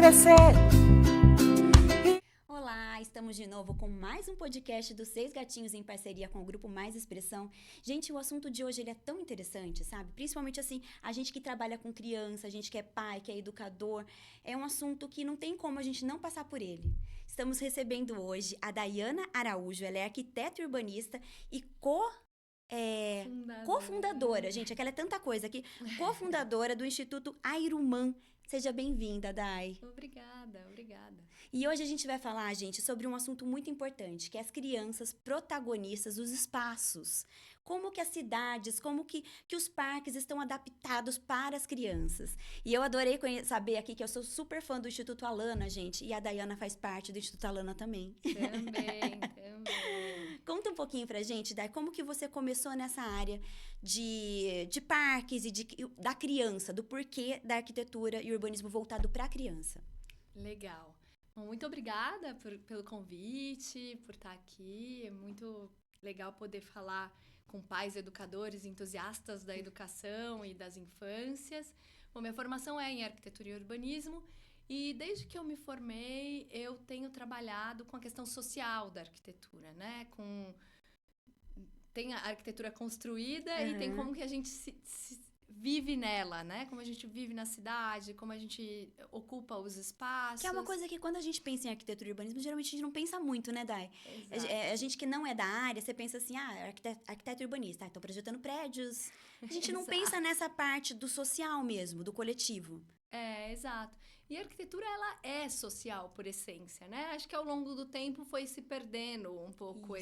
crescer. Olá, estamos de novo com mais um podcast dos Seis Gatinhos em parceria com o Grupo Mais Expressão. Gente, o assunto de hoje ele é tão interessante, sabe? Principalmente assim, a gente que trabalha com criança, a gente que é pai, que é educador, é um assunto que não tem como a gente não passar por ele. Estamos recebendo hoje a Daiana Araújo, ela é arquiteta e urbanista e cofundadora, gente, aquela é tanta coisa aqui, cofundadora do Instituto Airumã. Seja bem-vinda, Dai. Obrigada. E hoje a gente vai falar, gente, sobre um assunto muito importante, que é as crianças protagonistas dos espaços. Como que as cidades, como que os parques estão adaptados para as crianças. E eu adorei saber aqui que eu sou super fã do Instituto Alana, gente, e a Daiana faz parte do Instituto Alana também. Também. Conta um pouquinho pra gente, Dai, como que você começou nessa área de parques e da criança, do porquê da arquitetura e urbanismo voltado para a criança. Legal. Bom, muito obrigada pelo convite, por estar aqui. É muito legal poder falar com pais educadores, entusiastas da educação e das infâncias. Bom, minha formação é em arquitetura e urbanismo e desde que eu me formei, eu tenho trabalhado com a questão social da arquitetura, né? Tem a arquitetura construída e tem como que a gente se vive nela, né? Como a gente vive na cidade, como a gente ocupa os espaços. Que é uma coisa que quando a gente pensa em arquitetura e urbanismo, geralmente a gente não pensa muito, né, Dai? Exato. A gente que não é da área, você pensa assim, arquiteto e urbanista, estão projetando prédios. A gente não pensa nessa parte do social mesmo, do coletivo. Exato. E a arquitetura, ela é social por essência, né? Acho que ao longo do tempo foi se perdendo um pouco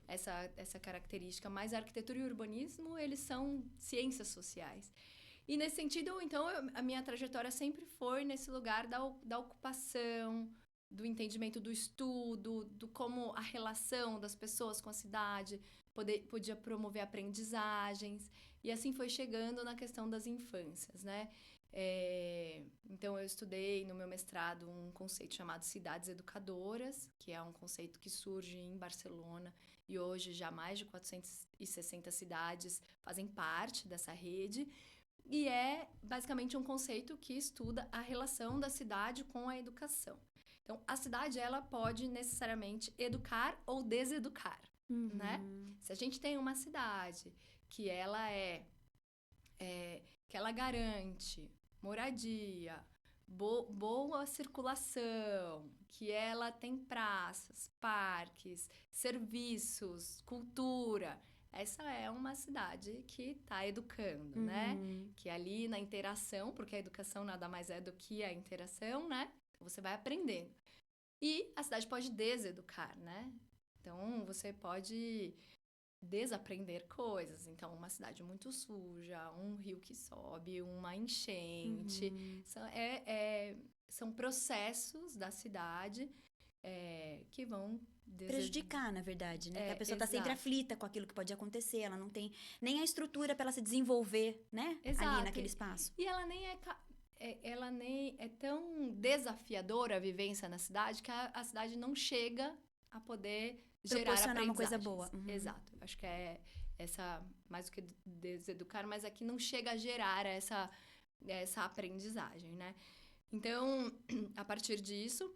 essa característica, mas a arquitetura e o urbanismo, eles são ciências sociais. E nesse sentido, então, a minha trajetória sempre foi nesse lugar da ocupação, do entendimento do estudo, do como a relação das pessoas com a cidade podia promover aprendizagens, e assim foi chegando na questão das infâncias, né? Então, eu estudei no meu mestrado um conceito chamado cidades educadoras, que é um conceito que surge em Barcelona, e hoje já mais de 460 cidades fazem parte dessa rede, e é basicamente um conceito que estuda a relação da cidade com a educação. Então, a cidade, ela pode necessariamente educar ou deseducar, né? Se a gente tem uma cidade que ela que ela garante moradia, boa circulação, que ela tem praças, parques, serviços, cultura. Essa é uma cidade que está educando, né? Que ali na interação, porque a educação nada mais é do que a interação, né? Então, você vai aprendendo. E a cidade pode deseducar, né? Então, você pode desaprender coisas. Então, uma cidade muito suja, um rio que sobe, uma enchente. São processos da cidade que vão prejudicar, na verdade, né? Que a pessoa está sempre exato. aflita com aquilo que pode acontecer, ela não tem nem a estrutura para ela se desenvolver, né? Exato. Ali naquele espaço. E ela nem é tão desafiadora a vivência na cidade que a cidade não chega a poder gerar aprendizagens. Uma coisa boa. Exato. Acho que é essa, mais do que deseducar, mas aqui não chega a gerar essa aprendizagem, né? Então, a partir disso,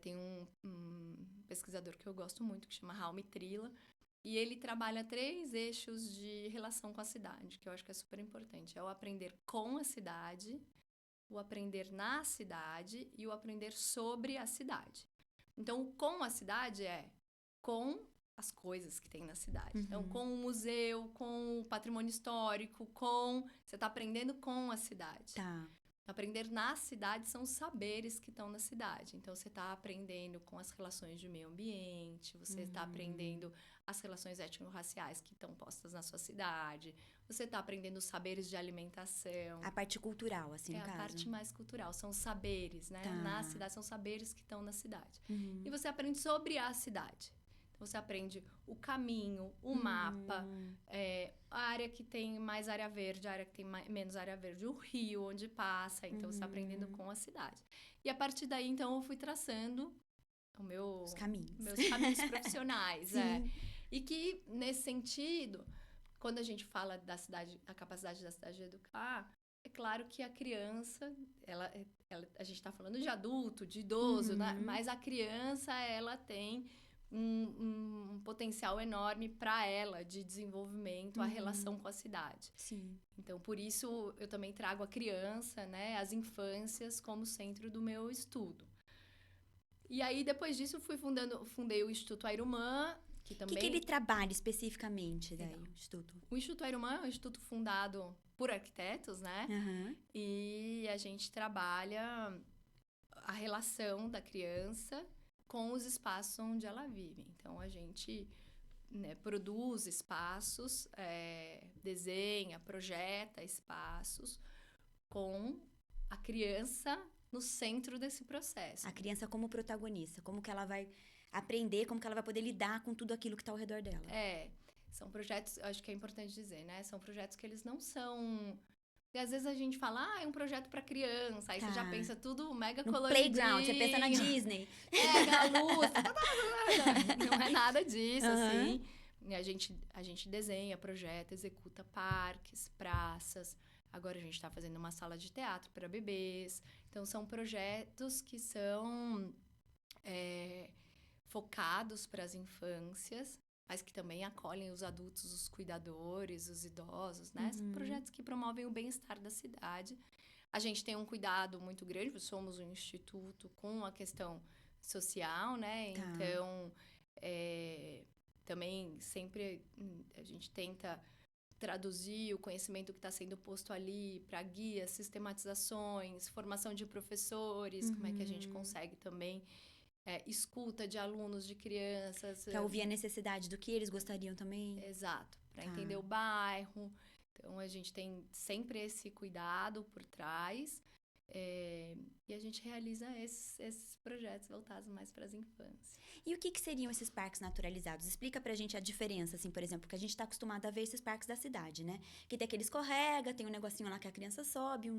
tem um pesquisador que eu gosto muito, que chama Raul Mitrila, e ele trabalha 3 eixos de relação com a cidade, que eu acho que é super importante. É o aprender com a cidade, o aprender na cidade e o aprender sobre a cidade. Então, o com a cidade é com as coisas que tem na cidade. Então, com o museu, com o patrimônio histórico, você está aprendendo com a cidade. Tá. Aprender na cidade são os saberes que estão na cidade. Então, você está aprendendo com as relações de meio ambiente, você está aprendendo as relações étnico-raciais que estão postas na sua cidade, você está aprendendo os saberes de alimentação. A parte cultural, assim, no caso. É a parte mais cultural, são os saberes, né? Tá. Na cidade, são saberes que estão na cidade. E você aprende sobre a cidade. Então, você aprende o caminho, o mapa, a área que tem mais área verde, a área que tem menos área verde, o rio onde passa. Então, você está aprendendo com a cidade. E a partir daí, então, eu fui traçando meus caminhos profissionais. E que, nesse sentido, quando a gente fala da cidade, a capacidade da cidade de educar, é claro que a criança, ela a gente está falando de adulto, de idoso, né? Mas a criança, ela tem um potencial enorme para ela de desenvolvimento, a relação com a cidade. Sim. Então, por isso, eu também trago a criança, né, as infâncias como centro do meu estudo. E aí, depois disso, fundei o Instituto Airumã, que também... O que ele trabalha especificamente, daí, o Instituto? O Instituto Airumã é um instituto fundado por arquitetos, né? E a gente trabalha a relação da criança com os espaços onde ela vive. Então, a gente, né, produz espaços, desenha, projeta espaços com a criança no centro desse processo. A criança como protagonista, como que ela vai aprender, como que ela vai poder lidar com tudo aquilo que está ao redor dela. São projetos, acho que é importante dizer, né? São projetos que eles não são... E às vezes a gente fala, é um projeto para criança. Aí você já pensa tudo mega coloridinho. Playground, você pensa na Disney. Mega luz. Não é nada disso, assim. A gente desenha, projeta, executa parques, praças. Agora a gente está fazendo uma sala de teatro para bebês. Então, são projetos que são focados para as infâncias, mas que também acolhem os adultos, os cuidadores, os idosos, né? São projetos que promovem o bem-estar da cidade. A gente tem um cuidado muito grande, somos um instituto com a questão social, né? Então, também sempre a gente tenta traduzir o conhecimento que está sendo posto ali para guias, sistematizações, formação de professores, como é que a gente consegue também escuta de alunos, de crianças. Para ouvir a necessidade do que eles gostariam também. Exato, para entender o bairro. Então, a gente tem sempre esse cuidado por trás. E a gente realiza esses projetos voltados mais para as infâncias. E o que seriam esses parques naturalizados? Explica pra gente a diferença, assim, por exemplo, que a gente está acostumado a ver esses parques da cidade, né? Que tem aquele escorrega, tem um negocinho lá que a criança sobe,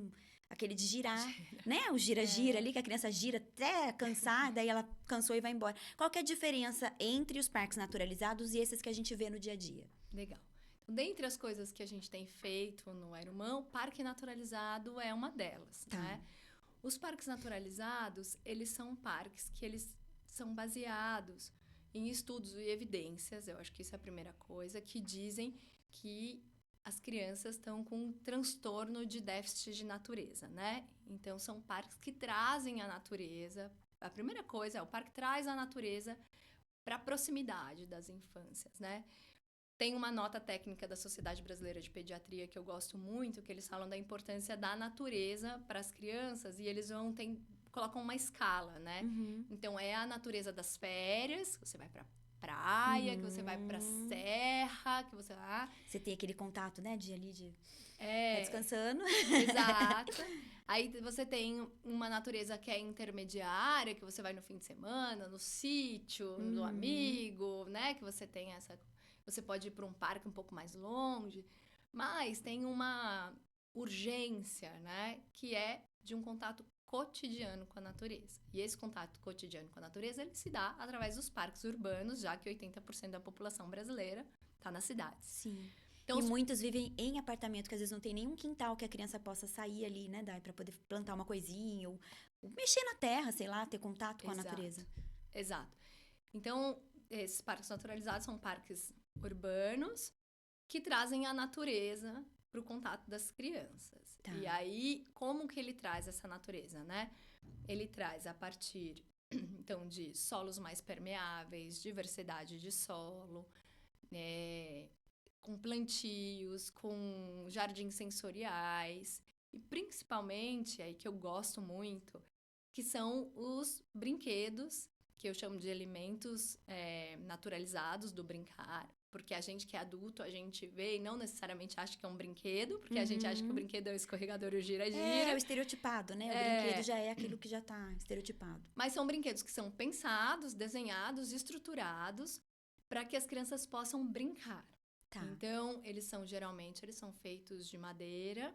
aquele de girar, né? O gira-gira ali, que a criança gira até cansar, daí ela cansou e vai embora. Qual que é a diferença entre os parques naturalizados e esses que a gente vê no dia a dia? Legal. Dentre as coisas que a gente tem feito no Airumã, o parque naturalizado é uma delas, né? Os parques naturalizados, eles são parques que eles são baseados em estudos e evidências, eu acho que isso é a primeira coisa, que dizem que as crianças estão com um transtorno de déficit de natureza, né? Então, são parques que trazem a natureza. A primeira coisa o parque traz a natureza para a proximidade das infâncias, né? Tem uma nota técnica da Sociedade Brasileira de Pediatria que eu gosto muito, que eles falam da importância da natureza para as crianças, e eles colocam uma escala, né? Então, é a natureza das férias, que você vai pra praia, que você vai pra serra, que você vai... Você tem aquele contato, né, tá descansando. Exato. Aí você tem uma natureza que é intermediária, que você vai no fim de semana, no sítio, no amigo, né? Que você tem essa... Você pode ir para um parque um pouco mais longe, mas tem uma urgência, né? Que é de um contato cotidiano com a natureza. E esse contato cotidiano com a natureza, ele se dá através dos parques urbanos, já que 80% da população brasileira está nas cidades. Sim. Então, muitos vivem em apartamento, que às vezes não tem nenhum quintal que a criança possa sair ali, né, Dai, para poder plantar uma coisinha, ou mexer na terra, sei lá, ter contato com a natureza. Exato. Então, esses parques naturalizados são parques urbanos que trazem a natureza para o contato das crianças. E aí, como que ele traz essa natureza, né? Ele traz a partir, então, de solos mais permeáveis, diversidade de solo, com plantios, com jardins sensoriais, e principalmente, aí que eu gosto muito, que são os brinquedos, que eu chamo de elementos naturalizados do brincar, porque a gente que é adulto, a gente vê e não necessariamente acha que é um brinquedo, porque a gente acha que o brinquedo é o escorregador e o gira-gira. É o estereotipado, né? O brinquedo já é aquilo que já tá estereotipado. Mas são brinquedos que são pensados, desenhados, estruturados, para que as crianças possam brincar. Então, eles são feitos de madeira,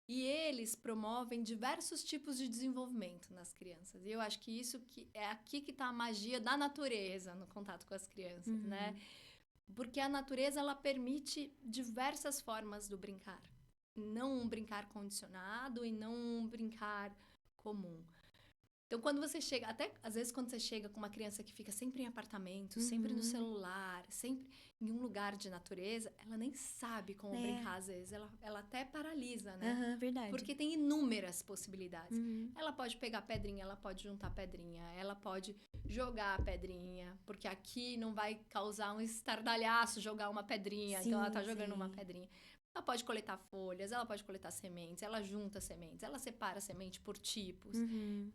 e eles promovem diversos tipos de desenvolvimento nas crianças. E eu acho que isso é aqui que está a magia da natureza no contato com as crianças, né? Porque a natureza, ela permite diversas formas do brincar. Não um brincar condicionado e não um brincar comum. Então, quando você chega, até às vezes quando você chega com uma criança que fica sempre em apartamento, sempre no celular, sempre em um lugar de natureza, ela nem sabe como brincar, às vezes. Ela até paralisa, né? Verdade. Porque tem inúmeras possibilidades. Ela pode pegar pedrinha, ela pode juntar pedrinha, ela pode jogar a pedrinha, porque aqui não vai causar um estardalhaço jogar uma pedrinha, então ela tá jogando uma pedrinha. Ela pode coletar folhas, ela pode coletar sementes, ela junta sementes, ela separa semente por tipos.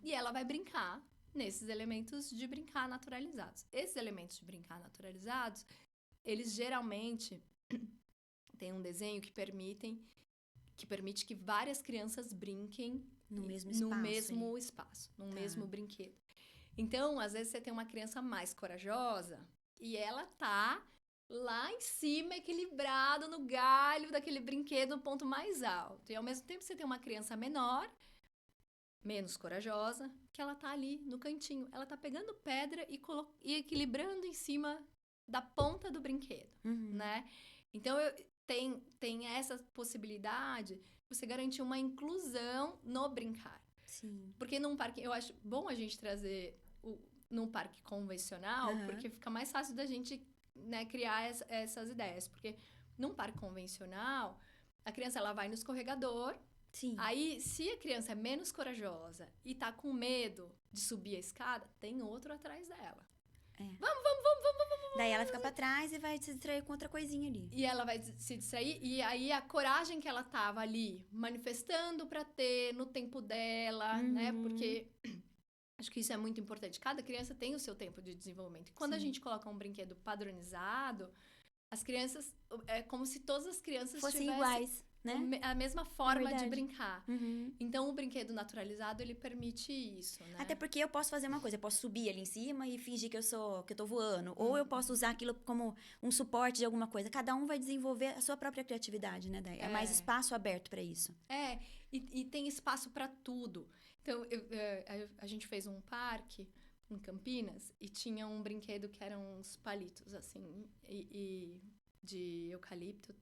E ela vai brincar nesses elementos de brincar naturalizados. Esses elementos de brincar naturalizados, eles geralmente têm um desenho que permite que várias crianças brinquem no mesmo espaço, no mesmo brinquedo. Então, às vezes você tem uma criança mais corajosa e ela tá lá em cima, equilibrado no galho daquele brinquedo no ponto mais alto. E ao mesmo tempo você tem uma criança menor, menos corajosa, que ela tá ali no cantinho. Ela tá pegando pedra e equilibrando em cima da ponta do brinquedo, né? Então, tem essa possibilidade de você garantir uma inclusão no brincar. Sim. Porque num parque, eu acho bom a gente trazer num parque convencional, porque fica mais fácil da gente, né, criar essas ideias. Porque num parque convencional, a criança ela vai no escorregador. Sim. Aí, se a criança é menos corajosa e tá com medo de subir a escada, tem outro atrás dela. Vamos. Daí ela fica pra trás e vai se distrair com outra coisinha ali. E ela vai se distrair. E aí, a coragem que ela tava ali manifestando pra ter no tempo dela, né? Porque acho que isso é muito importante. Cada criança tem o seu tempo de desenvolvimento. E quando a gente coloca um brinquedo padronizado, as crianças... É como se todas as crianças fossem iguais, né? A mesma forma de brincar. Então, o brinquedo naturalizado, ele permite isso, né? Até porque eu posso fazer uma coisa. Eu posso subir ali em cima e fingir que eu tô voando. Ou eu posso usar aquilo como um suporte de alguma coisa. Cada um vai desenvolver a sua própria criatividade, né? Daí é mais espaço aberto pra isso. E tem espaço pra tudo. Então, a gente fez um parque em Campinas e tinha um brinquedo que eram uns palitos, assim, de eucalipto.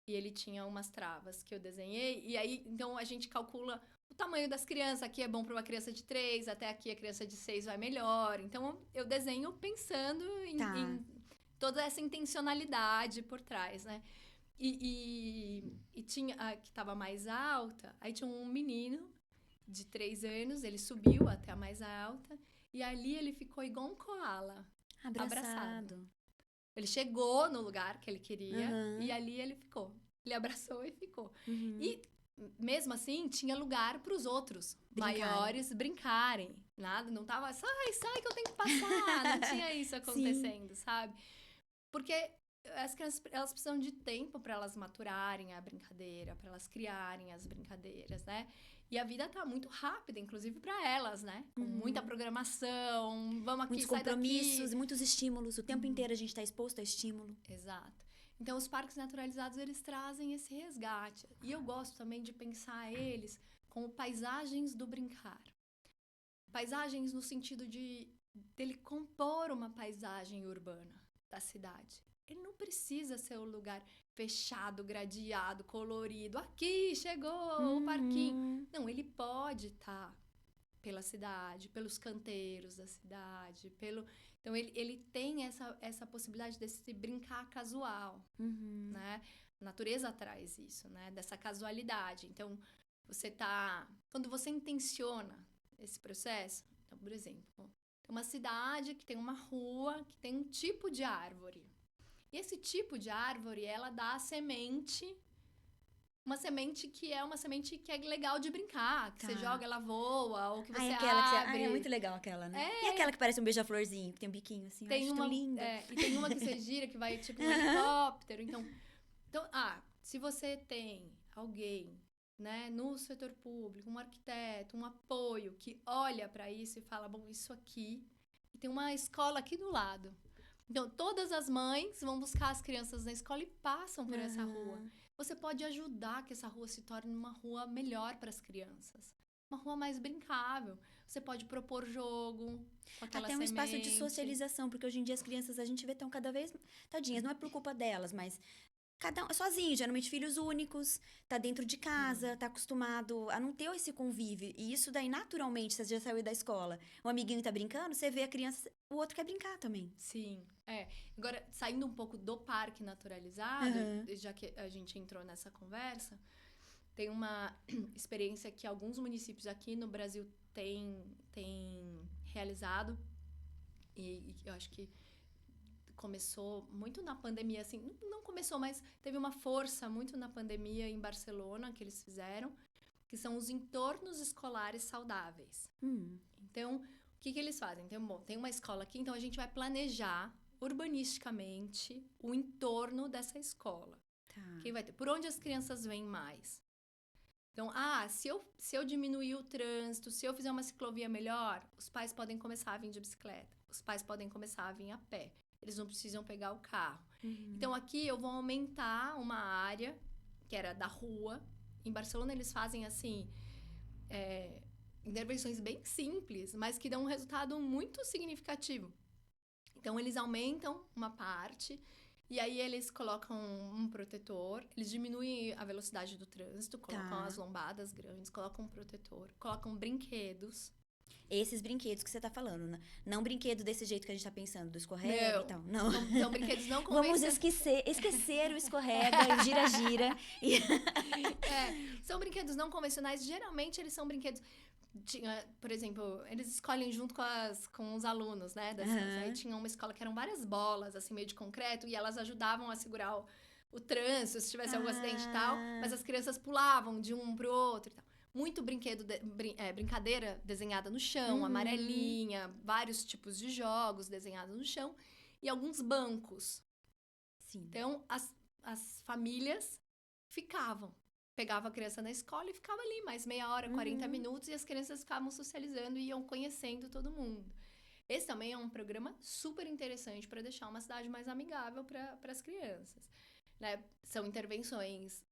E ele tinha umas travas que eu desenhei. E aí, então, a gente calcula o tamanho das crianças. Aqui é bom para uma criança de 3, até aqui a criança de 6 vai melhor. Então, eu desenho pensando em toda essa intencionalidade por trás, né? E tinha a que estava mais alta. Aí tinha um menino de 3 anos, ele subiu até a mais alta. E ali ele ficou igual um koala. Abraçado. Ele chegou no lugar que ele queria e ali ele ficou. Ele abraçou e ficou. E mesmo assim, tinha lugar para os outros maiores brincarem. Nada, não tava, sai que eu tenho que passar. Não tinha isso acontecendo, sabe? Porque as crianças, elas precisam de tempo para elas maturarem a brincadeira, para elas criarem as brincadeiras, né? E a vida tá muito rápida, inclusive para elas, né? Com muita programação, vamos aqui, muitos compromissos, muitos estímulos. O tempo inteiro a gente tá exposto a estímulo. Exato. Então, os parques naturalizados, eles trazem esse resgate. E eu gosto também de pensar eles como paisagens do brincar. Paisagens no sentido dele compor uma paisagem urbana da cidade. Ele não precisa ser um lugar fechado, gradeado, colorido. Aqui, chegou o parquinho. Não, ele pode estar pela cidade, pelos canteiros da cidade, Então, ele tem essa possibilidade desse brincar casual, né? A natureza traz isso, né? Dessa casualidade. Então, quando você intenciona esse processo, então, por exemplo, tem uma cidade que tem uma rua que tem um tipo de árvore. E esse tipo de árvore, ela dá uma semente que é legal de brincar, que você joga, ela voa, ou que você abre. É muito legal aquela, né? E aquela que parece um beija-florzinho, que tem um biquinho assim, eu acho linda. E tem uma que você gira, que vai tipo um helicóptero. Então, se você tem alguém, né, no setor público, um arquiteto, um apoio, que olha para isso e fala, bom, isso aqui, e tem uma escola aqui do lado. Então, todas as mães vão buscar as crianças na escola e passam por essa rua. Você pode ajudar que essa rua se torne uma rua melhor para as crianças. Uma rua mais brincável. Você pode propor jogo com aquela Até um espaço de socialização, porque hoje em dia as crianças, a gente vê, estão cada vez... Tadinhas, não é por culpa delas, mas cada um sozinho, geralmente filhos únicos, tá dentro de casa, tá acostumado a não ter esse convívio. E isso daí, naturalmente, você já saiu da escola, o amiguinho tá brincando, você vê a criança, o outro quer brincar também. Sim, Agora, saindo um pouco do parque naturalizado, já que a gente entrou nessa conversa, tem uma experiência que alguns municípios aqui no Brasil têm realizado, e eu acho que começou muito na pandemia, assim, não começou, mas teve uma força muito na pandemia em Barcelona que eles fizeram, que são os entornos escolares saudáveis. Então, o que eles fazem? Então, bom, tem uma escola aqui, então a gente vai planejar urbanisticamente o entorno dessa escola. Tá. Quem vai ter? Por onde as crianças vêm mais? Então, se eu diminuir o trânsito, se eu fizer uma ciclovia melhor, os pais podem começar a vir de bicicleta, os pais podem começar a vir a pé. Eles não precisam pegar o carro. Então, aqui eu vou aumentar uma área que era da rua. Em Barcelona, eles fazem, assim, intervenções bem simples, mas que dão um resultado muito significativo. Então, eles aumentam uma parte e aí eles colocam um protetor, eles diminuem a velocidade do trânsito, colocam as lombadas grandes, colocam um protetor, colocam brinquedos. Esses brinquedos que você tá falando, né? Não brinquedo desse jeito que a gente tá pensando, do escorrega e tal. Não. São brinquedos não convencionais. Vamos esquecer o escorrega, o gira-gira. São brinquedos não convencionais. Geralmente, eles são brinquedos... por exemplo, eles escolhem junto com os alunos, né? Aí tinha uma escola que eram várias bolas, assim, meio de concreto, e elas ajudavam a segurar o trânsito, se tivesse algum acidente e tal. Mas as crianças pulavam de um pro outro e tal. Muito brincadeira desenhada no chão, amarelinha, vários tipos de jogos desenhados no chão e alguns bancos. Sim. Então, as famílias pegavam a criança na escola e ficava ali mais meia hora, 40 minutos, e as crianças ficavam socializando e iam conhecendo todo mundo. Esse também é um programa super interessante para deixar uma cidade mais amigável para as crianças, né? São intervenções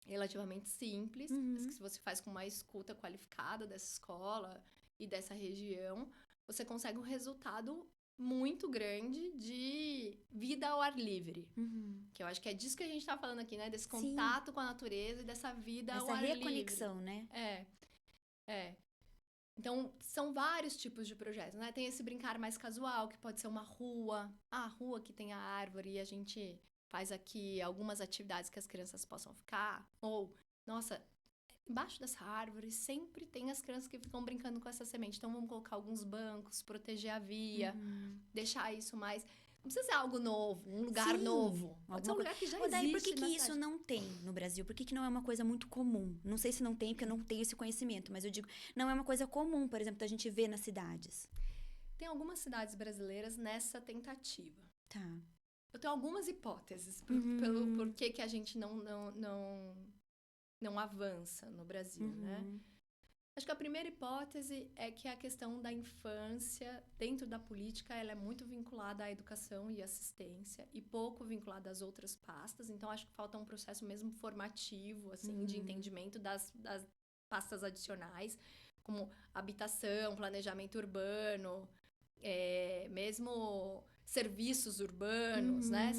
relativamente simples, que se você faz com uma escuta qualificada dessa escola e dessa região, você consegue um resultado muito grande de vida ao ar livre. Que eu acho que é disso que a gente tá falando aqui, né? Desse contato com a natureza e dessa vida ao ar livre. Essa reconexão, né? Então, são vários tipos de projetos, né? Tem esse brincar mais casual, que pode ser uma rua. A rua que tem a árvore e a gente faz aqui algumas atividades que as crianças possam ficar. Ou, nossa, embaixo dessa árvore sempre tem as crianças que ficam brincando com essa semente. Então, vamos colocar alguns bancos, proteger a via, deixar isso mais... Não precisa ser algo novo, um lugar novo. Pode ser um lugar que já existe. Por que isso não tem no Brasil? Por que não é uma coisa muito comum? Não sei se não tem, porque eu não tenho esse conhecimento. Mas eu digo, não é uma coisa comum, por exemplo, da gente ver nas cidades. Tem algumas cidades brasileiras nessa tentativa. Tá. Eu tenho algumas hipóteses pelo porquê que a gente não avança no Brasil, né? Acho que a primeira hipótese é que a questão da infância dentro da política ela é muito vinculada à educação e assistência e pouco vinculada às outras pastas. Então, acho que falta um processo mesmo formativo, assim, de entendimento das pastas adicionais, como habitação, planejamento urbano, mesmo serviços urbanos, né?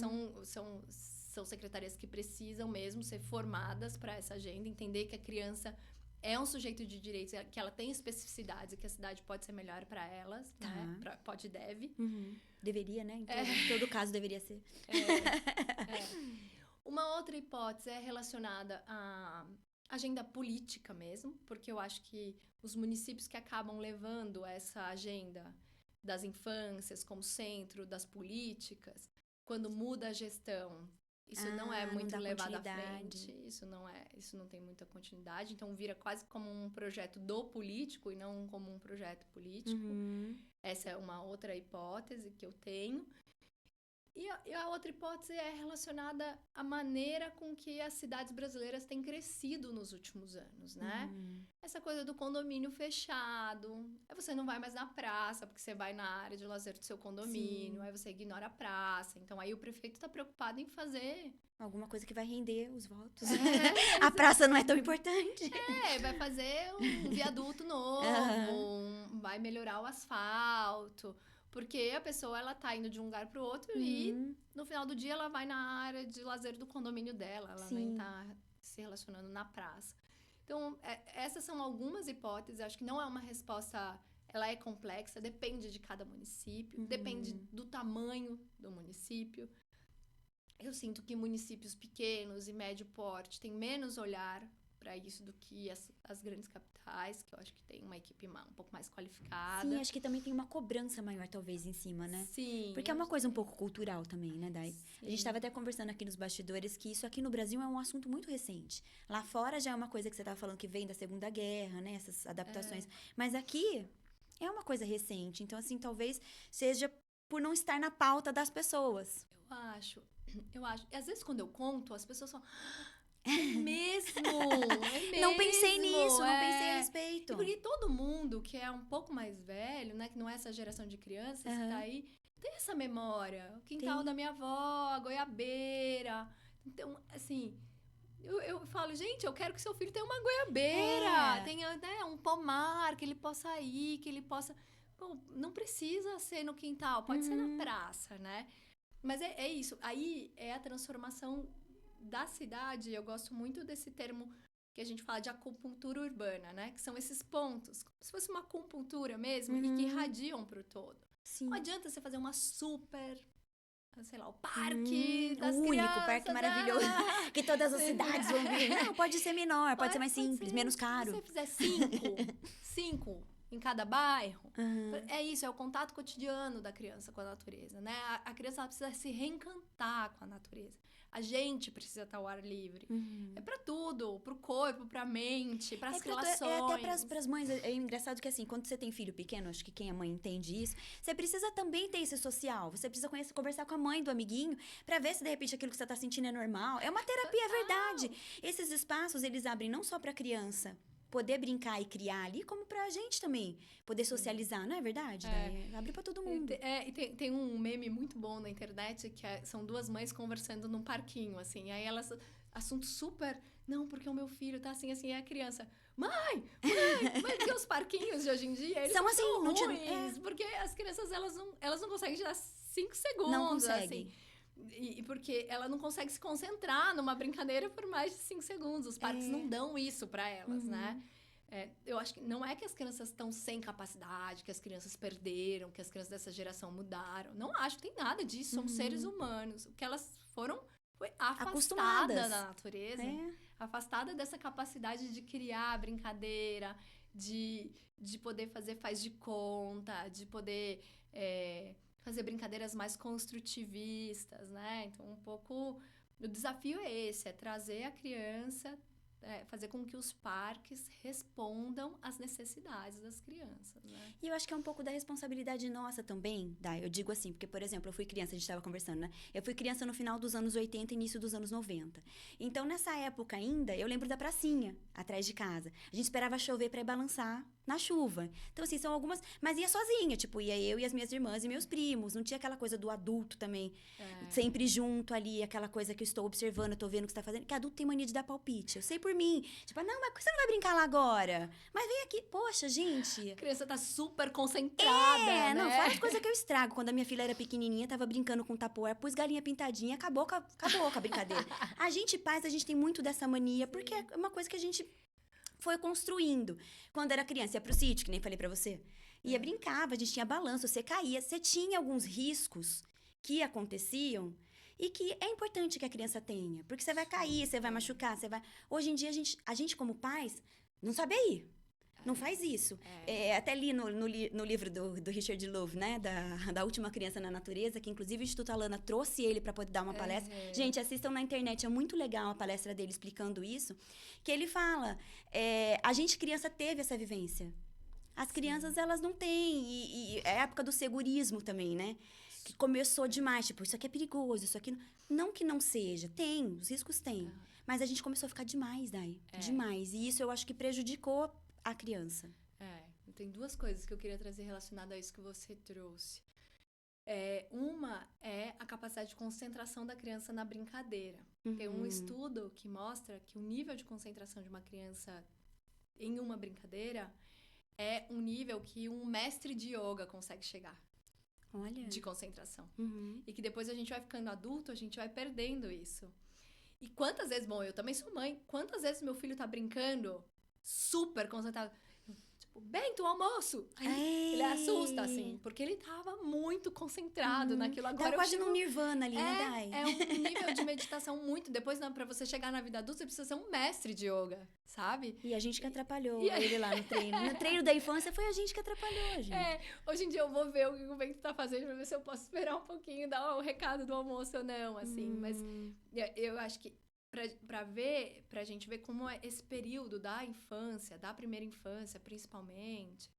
São secretarias que precisam mesmo ser formadas para essa agenda, entender que a criança é um sujeito de direitos, que ela tem especificidades e que a cidade pode ser melhor para elas, né? Pode e deve. Deveria, né? Em todo caso, deveria ser. Uma outra hipótese é relacionada à agenda política mesmo, porque eu acho que os municípios que acabam levando essa agenda das infâncias como centro das políticas, quando muda a gestão, isso não é muito levado à frente, isso não tem muita continuidade, então vira quase como um projeto do político e não como um projeto político. Essa é uma outra hipótese que eu tenho. E a outra hipótese é relacionada à maneira com que as cidades brasileiras têm crescido nos últimos anos, né? Essa coisa do condomínio fechado, aí você não vai mais na praça, porque você vai na área de lazer do seu condomínio, aí você ignora a praça. Então, aí o prefeito está preocupado em fazer... alguma coisa que vai render os votos. A praça não é tão importante. Vai fazer um viaduto novo, vai melhorar o asfalto... Porque a pessoa, ela tá indo de um lugar pro outro e no final do dia ela vai na área de lazer do condomínio dela. Ela nem tá se relacionando na praça. Então, essas são algumas hipóteses. Acho que não é uma resposta... Ela é complexa, depende de cada município, depende do tamanho do município. Eu sinto que municípios pequenos e médio porte têm menos olhar para isso do que as grandes capitais, que eu acho que tem uma equipe um pouco mais qualificada. Sim, acho que também tem uma cobrança maior, talvez, em cima, né? Sim. Porque é uma coisa um pouco cultural também, né, Dai? A gente estava até conversando aqui nos bastidores que isso aqui no Brasil é um assunto muito recente. Lá fora já é uma coisa que você estava falando que vem da Segunda Guerra, né? Essas adaptações. Mas aqui é uma coisa recente. Então, assim, talvez seja por não estar na pauta das pessoas. Eu acho. E às vezes, quando eu conto, as pessoas falam... É mesmo! É mesmo! Não pensei nisso, não pensei a respeito. E porque todo mundo que é um pouco mais velho, né? Que não é essa geração de crianças que tá aí, tem essa memória. O quintal da minha avó, a goiabeira. Então, assim... Eu falo, gente, eu quero que seu filho tenha uma goiabeira, tenha, né, um pomar, que ele possa ir, que ele possa... Bom, não precisa ser no quintal, pode ser na praça, né? Mas é isso. Aí é a transformação da cidade. Eu gosto muito desse termo que a gente fala de acupuntura urbana, né? Que são esses pontos, como se fosse uma acupuntura mesmo, e que irradiam pro todo. Sim. Não adianta você fazer uma super... sei lá, o parque das o crianças. único parque maravilhoso que todas as cidades vão vir. Não, pode ser menor, pode ser mais simples, menos caro. Se você fizer 5 em cada bairro, é isso, é o contato cotidiano da criança com a natureza, né? A criança ela precisa se reencantar com a natureza. A gente precisa estar ao ar livre. É pra tudo, pro corpo, pra mente, pras relações. Até pras mães. É engraçado que, assim, quando você tem filho pequeno, acho que quem é mãe entende isso, você precisa também ter esse social. Você precisa conversar com a mãe do amiguinho pra ver se, de repente, aquilo que você tá sentindo é normal. É uma terapia, é verdade. Esses espaços, eles abrem não só pra criança poder brincar e criar ali, como pra gente também poder socializar, não é verdade? Abre pra todo mundo. E tem um meme muito bom na internet, que são duas mães conversando num parquinho, assim, aí elas, assunto super, não, porque o meu filho tá assim, e a criança, mãe, porque os parquinhos de hoje em dia, eles são assim, não ruins, porque as crianças, elas não conseguem tirar 5 segundos, não conseguem. Assim. E porque ela não consegue se concentrar numa brincadeira por mais de 5 segundos. Os parques não dão isso pra elas, né? Eu acho que não é que as crianças estão sem capacidade, que as crianças perderam, que as crianças dessa geração mudaram. Não acho que tem nada disso. São seres humanos. O que elas foram foi afastadas da natureza. Afastada dessa capacidade de criar brincadeira, de poder fazer faz de conta, de poder... fazer brincadeiras mais construtivistas, né? Então, um pouco... O desafio é esse, é trazer a criança, fazer com que os parques respondam às necessidades das crianças, né? E eu acho que é um pouco da responsabilidade nossa também, eu digo assim, porque, por exemplo, eu fui criança, a gente estava conversando, né? Eu fui criança no final dos anos 80 e início dos anos 90. Então, nessa época ainda, eu lembro da pracinha, atrás de casa. A gente esperava chover para ir balançar na chuva. Então, assim, são algumas... Mas ia sozinha, tipo, ia eu e as minhas irmãs e meus primos. Não tinha aquela coisa do adulto também, sempre junto ali, aquela coisa que eu estou observando, eu tô vendo o que você tá fazendo. Que adulto tem mania de dar palpite. Eu sei por mim. Tipo, não, mas por que você não vai brincar lá agora? Mas vem aqui. Poxa, gente. A criança tá super concentrada, né? Não, faz coisa que eu estrago. Quando a minha filha era pequenininha, tava brincando com tapoer, pus galinha pintadinha, acabou com a brincadeira. A gente tem muito dessa mania, porque é uma coisa que a gente foi construindo. Quando era criança, ia pro sítio, que nem falei pra você. Ia brincava, a gente tinha balanço, você caía. Você tinha alguns riscos que aconteciam e que é importante que a criança tenha. Porque você vai cair, você vai machucar, você vai... Hoje em dia, a gente como pais, não sabe ir. Não faz isso. Até li no livro do Richard Louv, né? Da Última Criança na Natureza, que inclusive o Instituto Alana trouxe ele para poder dar uma palestra. Gente, assistam na internet, é muito legal a palestra dele explicando isso. Que ele fala, a gente criança teve essa vivência. As crianças, elas não têm. E é a época do segurismo também, né? Que começou demais, tipo, isso aqui é perigoso, isso aqui... Não que não seja, tem, os riscos tem. Mas a gente começou a ficar demais, demais. E isso eu acho que prejudicou a criança. Tem duas coisas que eu queria trazer relacionadas a isso que você trouxe. Uma é a capacidade de concentração da criança na brincadeira. Tem um estudo que mostra que o nível de concentração de uma criança em uma brincadeira é um nível que um mestre de yoga consegue chegar. Olha. de concentração. Uhum. E que depois a gente vai ficando adulto, a gente vai perdendo isso. E quantas vezes, bom, eu também sou mãe, quantas vezes meu filho tá brincando super concentrado, tipo, Bento, almoço! Aí ele assusta, assim, porque ele tava muito concentrado naquilo. Agora Tá quase eu chego... num nirvana ali, né, Dai? É um nível de meditação muito... Depois, pra você chegar na vida adulta, você precisa ser um mestre de yoga, sabe? E a gente que atrapalhou E aí- ele lá no treino. No treino da infância foi a gente que atrapalhou, gente. Hoje em dia eu vou ver o que o Bento tá fazendo pra ver se eu posso esperar um pouquinho, dar o recado do almoço ou não, assim. Mas eu acho que pra gente ver como é esse período da infância, da primeira infância, principalmente,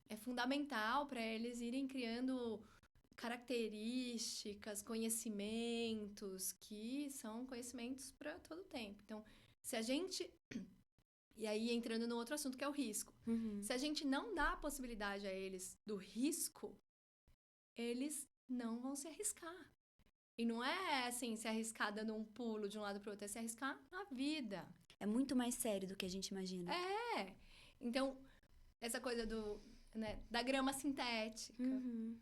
é fundamental para eles irem criando características, conhecimentos, que são conhecimentos para todo o tempo. Então, se a gente... E aí, entrando no outro assunto, que é o risco. Se a gente não dá a possibilidade a eles do risco, eles não vão se arriscar. E não é, assim, se arriscar dando um pulo de um lado para o outro, é se arriscar na vida. É muito mais sério do que a gente imagina. Então, essa coisa né, da grama sintética, Uhum.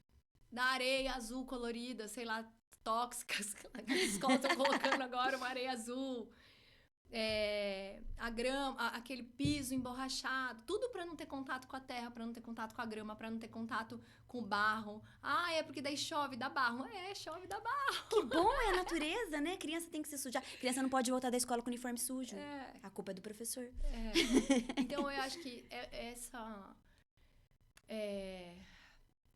da areia azul colorida, sei lá, tóxicas, que as escolas estão colocando agora uma areia azul, a grama, aquele piso emborrachado, tudo para não ter contato com a terra, para não ter contato com a grama, para não ter contato com o barro. É porque daí chove, dá barro. Chove, dá barro. Que bom, é a natureza, né? Criança tem que se sujar. Criança não pode voltar da escola com o uniforme sujo. A culpa é do professor. Então, eu acho que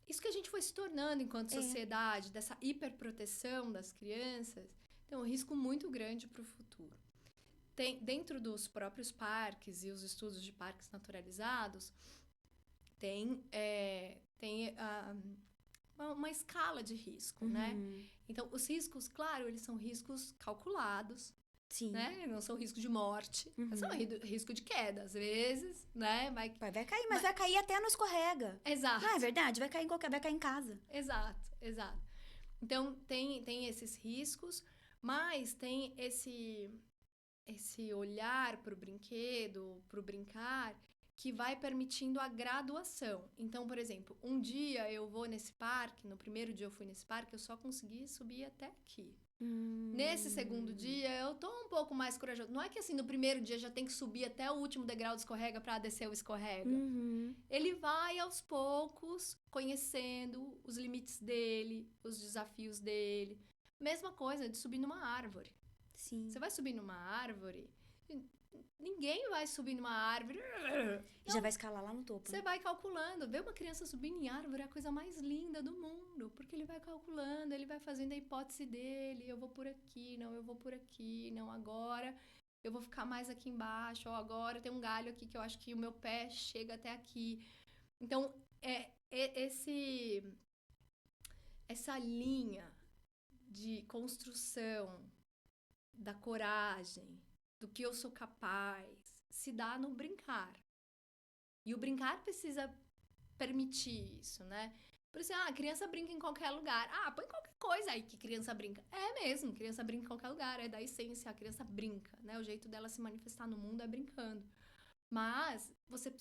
isso que a gente foi se tornando enquanto sociedade, dessa hiperproteção das crianças, tem um risco muito grande para o futuro. Dentro dos próprios parques e os estudos de parques naturalizados, tem uma escala de risco, né? Então, os riscos, claro, eles são riscos calculados, Sim. né? Não são risco de morte, são risco de queda, às vezes, né? Vai cair, mas vai cair até no escorrega. Exato. Não é verdade? Vai cair em casa. Exato. Então, tem esses riscos, mas tem esse olhar para o brinquedo, para o brincar, que vai permitindo a graduação. Então, por exemplo, um dia eu vou nesse parque, no primeiro dia eu fui nesse parque, eu só consegui subir até aqui. Nesse segundo dia, eu tô um pouco mais corajoso. Não é que assim, no primeiro dia já tem que subir até o último degrau do escorrega para descer o escorrega. Ele vai aos poucos conhecendo os limites dele, os desafios dele. Mesma coisa de subir numa árvore. Sim. Você vai subir numa árvore, ninguém vai subir numa árvore. E já vai escalar lá no topo. Você vai calculando. Ver uma criança subindo em árvore é a coisa mais linda do mundo. Porque ele vai calculando, ele vai fazendo a hipótese dele. Eu vou por aqui, não agora. Eu vou ficar mais aqui embaixo. Ou agora tem um galho aqui que eu acho que o meu pé chega até aqui. Então, essa linha de construção da coragem, do que eu sou capaz, se dá no brincar. E o brincar precisa permitir isso, né? Por isso, a criança brinca em qualquer lugar. Põe qualquer coisa aí que criança brinca. É mesmo, criança brinca em qualquer lugar. É da essência, a criança brinca, né? O jeito dela se manifestar no mundo é brincando. Mas você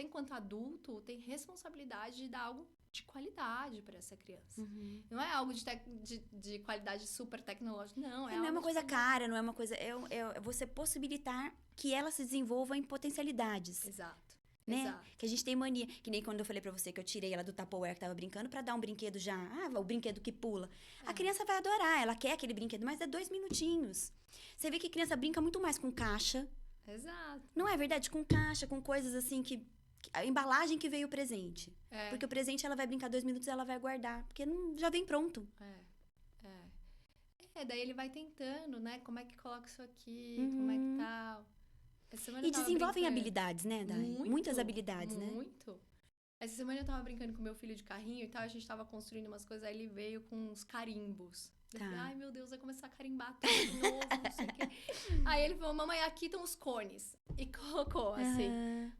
enquanto adulto, tem responsabilidade de dar algo de qualidade para essa criança. Não é algo de qualidade super tecnológica, não. Não é uma coisa cara, não é uma coisa... É você possibilitar que ela se desenvolva em potencialidades. Exato. Né? Exato. Que a gente tem mania. Que nem quando eu falei pra você que eu tirei ela do Tupperware que tava brincando pra dar um brinquedo já. O brinquedo que pula. A criança vai adorar, ela quer aquele brinquedo, mas é 2 minutinhos. Você vê que criança brinca muito mais com caixa. Exato. Não é verdade? Com caixa, com coisas assim que... A embalagem que veio o presente. Porque o presente ela vai brincar 2 minutos e ela vai guardar. Porque já vem pronto. Daí ele vai tentando, né? Como é que coloca isso aqui? Como é que tal? E desenvolvem habilidades, né, Dai? Muitas habilidades, né? Muito. Essa semana eu tava brincando com meu filho de carrinho e tal. A gente tava construindo umas coisas. Aí ele veio com uns carimbos. Eu falei, ai, meu Deus, vai começar a carimbar tudo de novo, não sei o quê. Aí ele falou, mamãe, aqui estão os cones. E colocou, assim.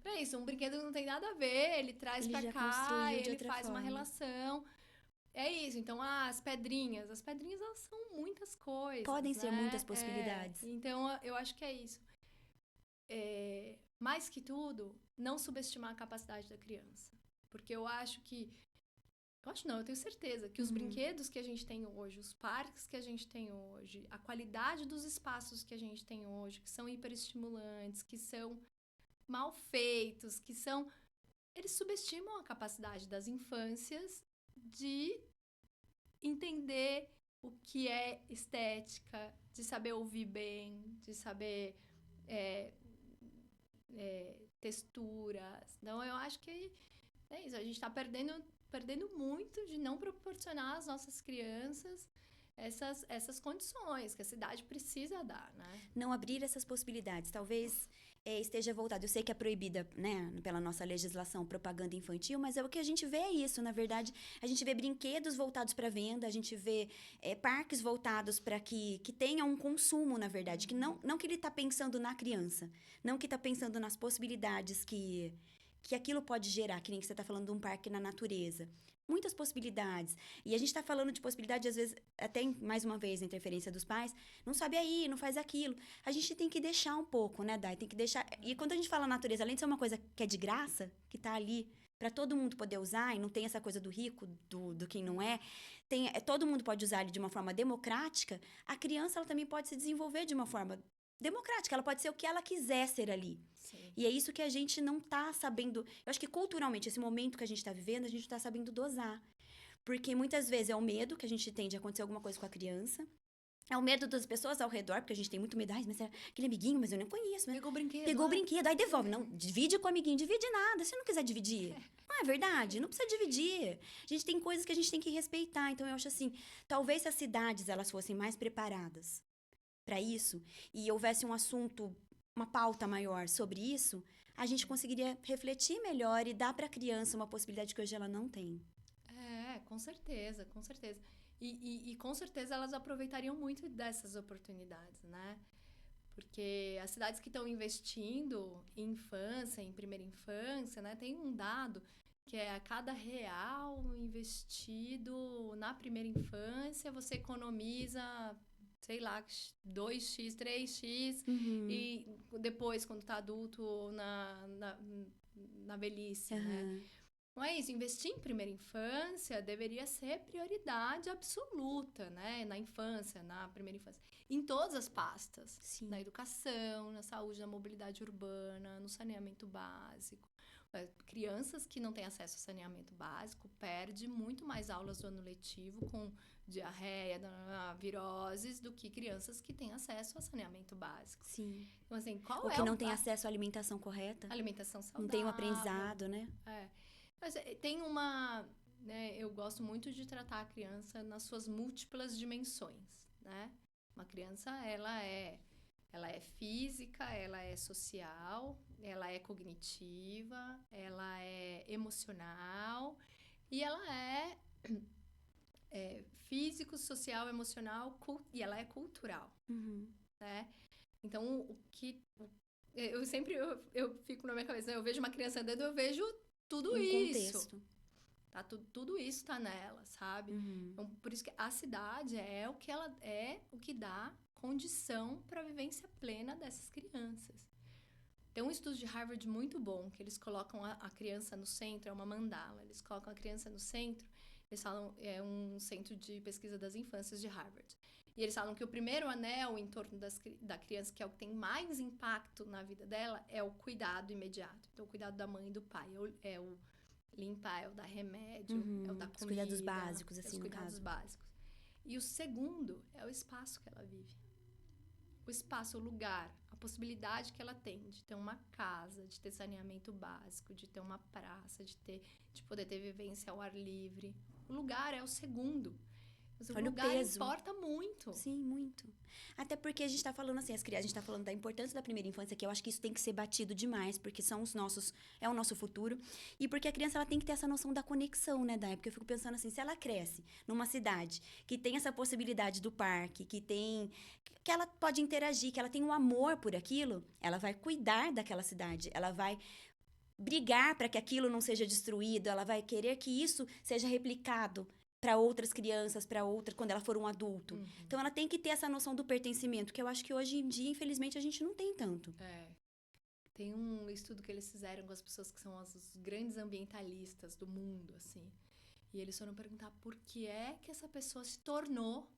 Pra isso, um brinquedo não tem nada a ver. Ele traz pra cá, ele faz uma relação. É isso. Então, as pedrinhas. As pedrinhas, elas são muitas coisas. Podem ser muitas possibilidades. Então, eu acho que é isso. Mais que tudo, não subestimar a capacidade da criança. Porque eu acho que Eu acho não, eu tenho certeza que os brinquedos que a gente tem hoje, os parques que a gente tem hoje, a qualidade dos espaços que a gente tem hoje, que são hiperestimulantes, que são mal feitos, eles subestimam a capacidade das infâncias de entender o que é estética, de saber ouvir bem, de saber texturas. Então, eu acho que é isso. A gente está perdendo muito de não proporcionar às nossas crianças essas condições que a cidade precisa dar, né? Não abrir essas possibilidades. Talvez esteja voltado. Eu sei que é proibida, né, pela nossa legislação, propaganda infantil, mas é o que a gente vê é isso. Na verdade, a gente vê brinquedos voltados para venda, a gente vê parques voltados para que tenha um consumo, na verdade. Que não que ele está pensando na criança, não que está pensando nas possibilidades que aquilo pode gerar, que nem que você está falando de um parque na natureza. Muitas possibilidades. E a gente está falando de possibilidade, às vezes, até mais uma vez, a interferência dos pais, não sabe aí, não faz aquilo. A gente tem que deixar um pouco, né, Dai? Tem que deixar. E quando a gente fala natureza, além de ser uma coisa que é de graça, que está ali para todo mundo poder usar, e não tem essa coisa do rico, do quem não é, todo mundo pode usar ele de uma forma democrática, a criança ela também pode se desenvolver de uma forma democrática, ela pode ser o que ela quiser ser ali. Sim. E é isso que a gente não tá sabendo. Eu acho que culturalmente, esse momento que a gente tá vivendo, a gente não tá sabendo dosar. Porque muitas vezes é o medo que a gente tem de acontecer alguma coisa com a criança. É o medo das pessoas ao redor, porque a gente tem muito medo. Ai, mas é aquele amiguinho, mas eu nem conheço. Né? Pegou o brinquedo. Pegou o brinquedo, aí devolve. Não, divide com o amiguinho, divide nada. Se não quiser dividir. Não é verdade? Não precisa dividir. A gente tem coisas que a gente tem que respeitar. Então, eu acho assim, talvez se as cidades elas fossem mais preparadas para isso e houvesse um assunto, uma pauta maior sobre isso, a gente conseguiria refletir melhor e dar para a criança uma possibilidade que hoje ela não tem. Com certeza, com certeza. E com certeza elas aproveitariam muito dessas oportunidades, né? Porque as cidades que estão investindo em infância, em primeira infância, né? Tem um dado que é a cada real investido na primeira infância, você economiza, sei lá, 2x, 3x, e depois, quando tá adulto, na velhice, né? Não é isso, investir em primeira infância deveria ser prioridade absoluta, né? Na infância, na primeira infância. Em todas as pastas. Sim. Na educação, na saúde, na mobilidade urbana, no saneamento básico. Crianças que não têm acesso ao saneamento básico perdem muito mais aulas do ano letivo com diarreia, viroses, do que crianças que têm acesso ao saneamento básico. Sim. Então, assim, qual Ou que não tem acesso à alimentação correta. Alimentação saudável. Não tem um aprendizado, né? Mas tem uma... Né, eu gosto muito de tratar a criança nas suas múltiplas dimensões, né? Uma criança, ela é física, ela é social, ela é cognitiva, ela é emocional e ela é físico, social, emocional e ela é cultural, né? Então, eu sempre fico na minha cabeça, eu vejo uma criança andando, eu vejo tudo isso. Contexto. Tá, tudo isso tá nela, sabe? Então, por isso que a cidade é o que dá condição para a vivência plena dessas crianças. Tem um estudo de Harvard muito bom, que eles colocam a criança no centro, é uma mandala, eles colocam a criança no centro, eles falam, é um centro de pesquisa das infâncias de Harvard. E eles falam que o primeiro anel em torno da criança, que é o que tem mais impacto na vida dela, é o cuidado imediato. Então, o cuidado da mãe e do pai, é o limpar, é o dar remédio, é o dar comida. Os cuidados básicos, assim, os cuidados básicos. E o segundo é o espaço que ela vive. O espaço, o lugar, a possibilidade que ela tem de ter uma casa, de ter saneamento básico, de ter uma praça, de poder ter vivência ao ar livre. O lugar é o segundo. O lugar importa muito. Sim, muito. Até porque a gente tá falando assim, a gente tá falando da importância da primeira infância, que eu acho que isso tem que ser batido demais, porque é o nosso futuro. E porque a criança, ela tem que ter essa noção da conexão, né, Dai? Porque eu fico pensando assim, se ela cresce numa cidade que tem essa possibilidade do parque, que ela pode interagir, que ela tem um amor por aquilo, ela vai cuidar daquela cidade, ela vai brigar para que aquilo não seja destruído, ela vai querer que isso seja replicado para outras crianças, quando ela for um adulto. Então, ela tem que ter essa noção do pertencimento, que eu acho que hoje em dia, infelizmente, a gente não tem tanto. Tem um estudo que eles fizeram com as pessoas que são os grandes ambientalistas do mundo, assim. E eles foram perguntar por que é que essa pessoa se tornou,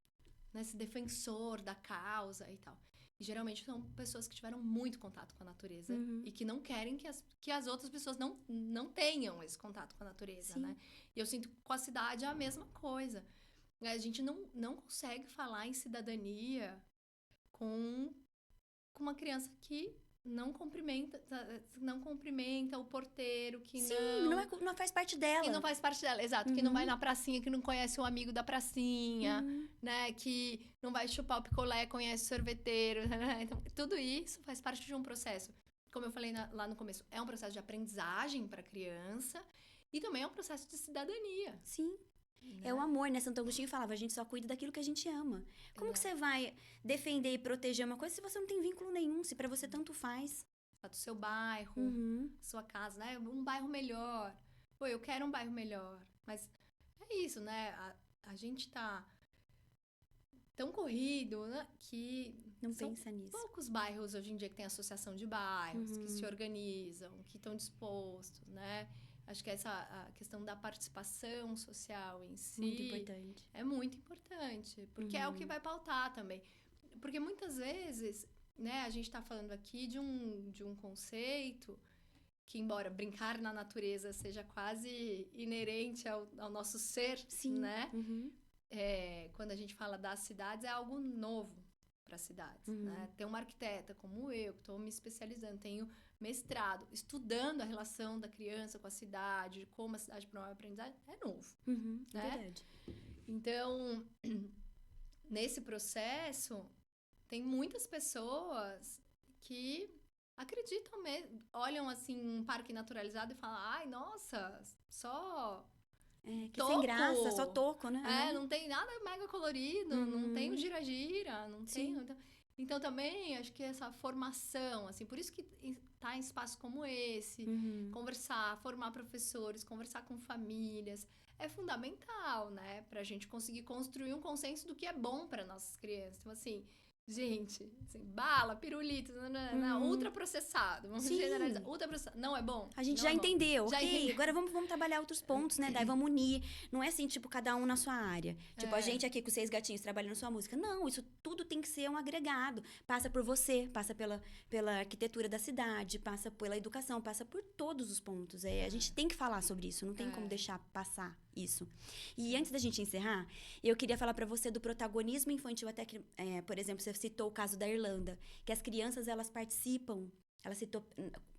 né, esse defensor da causa e tal. E geralmente são pessoas que tiveram muito contato com a natureza e que não querem que as outras pessoas não tenham esse contato com a natureza, né? E eu sinto que com a cidade é a mesma coisa. A gente não consegue falar em cidadania com uma criança que não cumprimenta o porteiro, que não faz parte dela. Que não faz parte dela, exato. Que não vai na pracinha, que não conhece o amigo da pracinha, né? Que não vai chupar o picolé, conhece o sorveteiro, né? Então, tudo isso faz parte de um processo. Como eu falei lá no começo, é um processo de aprendizagem para a criança e também é um processo de cidadania. Sim. É o amor, né? Santo Agostinho falava, a gente só cuida daquilo que a gente ama. Como que você vai defender e proteger uma coisa se você não tem vínculo nenhum, se pra você tanto faz? Do seu bairro, sua casa, né? Um bairro melhor. Pô, eu quero um bairro melhor. Mas é isso, né? A gente tá tão corrido, né? Que não pensa nisso. Poucos bairros hoje em dia que tem associação de bairros, que se organizam, que estão dispostos, né? Acho que a questão da participação social em si... Muito importante. É muito importante, porque é o que vai pautar também. Porque muitas vezes, né, a gente está falando aqui de um conceito que, embora brincar na natureza seja quase inerente ao nosso ser, né? Quando a gente fala das cidades, é algo novo para as cidades, né? Tem uma arquiteta como eu, que estou me especializando, tenho mestrado, estudando a relação da criança com a cidade, como a cidade promove a aprendizagem, é novo. Né? É verdade. Então, nesse processo, tem muitas pessoas que acreditam mesmo, olham assim um parque naturalizado e falam, ai, nossa, só... que sem graça, só toco, né? Não tem nada mega colorido, não tem o gira-gira, não tem... Então, também, acho que essa formação, assim, por isso que tá em espaços como esse, conversar, formar professores, conversar com famílias, é fundamental, né? Pra gente conseguir construir um consenso do que é bom para nossas crianças. Então, assim, gente, assim, bala, pirulito, ultraprocessado, vamos generalizar, ultraprocessado, não é bom? A gente já entendeu, ok? Agora vamos trabalhar outros pontos, né? Daí vamos unir, não é assim, tipo, cada um na sua área. Tipo, a gente aqui com 6 gatinhos trabalhando sua música. Não, isso tudo tem que ser um agregado. Passa por você, passa pela arquitetura da cidade, passa pela educação, passa por todos os pontos. A gente tem que falar sobre isso, não tem como deixar passar isso. E antes da gente encerrar, eu queria falar pra você do protagonismo infantil, até que, por exemplo, você citou o caso da Irlanda, que as crianças, elas participam, ela citou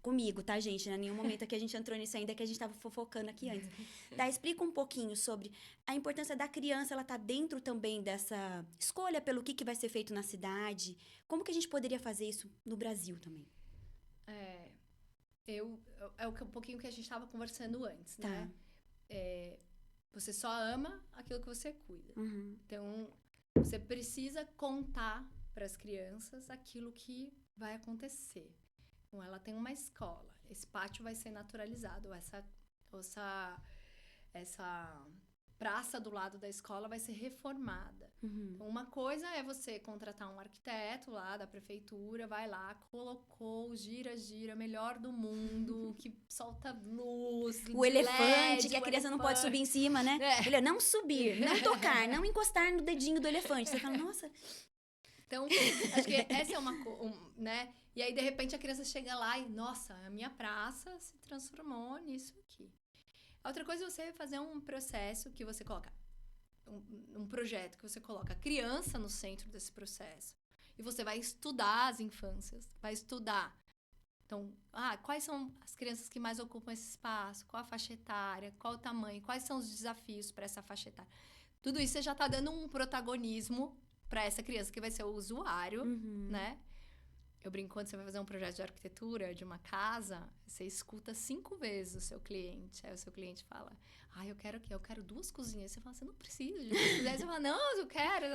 comigo, tá, gente? Em nenhum momento aqui a gente entrou nisso ainda, que a gente tava fofocando aqui antes. Tá, explica um pouquinho sobre a importância da criança, ela tá dentro também dessa escolha pelo que vai ser feito na cidade. Como que a gente poderia fazer isso no Brasil também? É um pouquinho que a gente tava conversando antes, né? Você só ama aquilo que você cuida. Então, você precisa contar para as crianças aquilo que vai acontecer. Então, ela tem uma escola. Esse pátio vai ser naturalizado. Essa praça do lado da escola vai ser reformada. Então, uma coisa é você contratar um arquiteto lá da prefeitura, vai lá, colocou o gira-gira melhor do mundo, que solta luz, o elefante, que a criança não pode subir em cima, né? Ele não subir, não tocar, não encostar no dedinho do elefante. Você fala, nossa... Então, acho que essa é né? E aí, de repente, a criança chega lá e, nossa, a minha praça se transformou nisso aqui. A outra coisa é você fazer um processo que você coloca, um projeto que você coloca a criança no centro desse processo. E você vai estudar as infâncias, vai estudar. Então, quais são as crianças que mais ocupam esse espaço? Qual a faixa etária? Qual o tamanho? Quais são os desafios para essa faixa etária? Tudo isso você já está dando um protagonismo para essa criança que vai ser o usuário, né? Eu brinco, quando você vai fazer um projeto de arquitetura de uma casa, você escuta 5 vezes o seu cliente. Aí o seu cliente fala, eu quero o quê? Eu quero 2 cozinhas. Você fala, você não precisa de 2 cozinhas. Aí você fala, não, eu quero.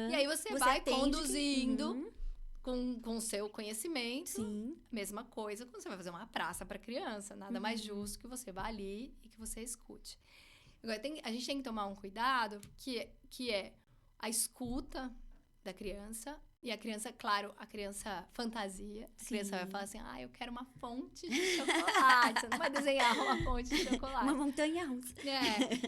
E aí você vai conduzindo com o seu conhecimento. Sim. Mesma coisa quando você vai fazer uma praça para criança. Nada mais justo que você vá ali e que você escute. Agora, a gente tem que tomar um cuidado que é a escuta, da criança. E a criança, claro, a criança fantasia. A criança vai falar assim, eu quero uma fonte de chocolate. Você não vai desenhar uma fonte de chocolate. Uma montanha russa.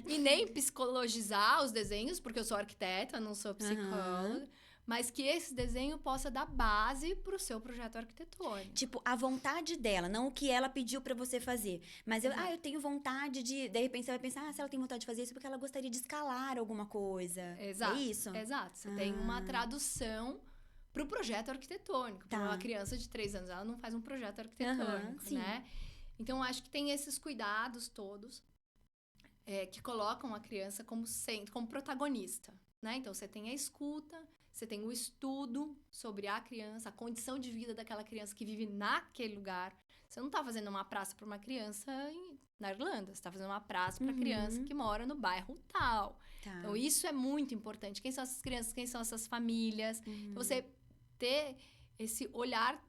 E nem psicologizar os desenhos, porque eu sou arquiteta, não sou psicóloga. Mas que esse desenho possa dar base pro seu projeto arquitetônico. Tipo, a vontade dela, não o que ela pediu pra você fazer. Mas eu tenho vontade de... De repente você vai pensar, se ela tem vontade de fazer isso, porque ela gostaria de escalar alguma coisa. Exato. É isso? Exato. Você tem uma tradução pro projeto arquitetônico. Para uma criança de 3 anos, ela não faz um projeto arquitetônico, né? Então, eu acho que tem esses cuidados todos que colocam a criança como protagonista, né? Então, você tem a escuta, você tem o estudo sobre a criança, a condição de vida daquela criança que vive naquele lugar. Você não está fazendo uma praça para uma criança na Irlanda, você está fazendo uma praça para criança que mora no bairro tal. Então, isso é muito importante. Quem são essas crianças? Quem são essas famílias? Então, você ter esse olhar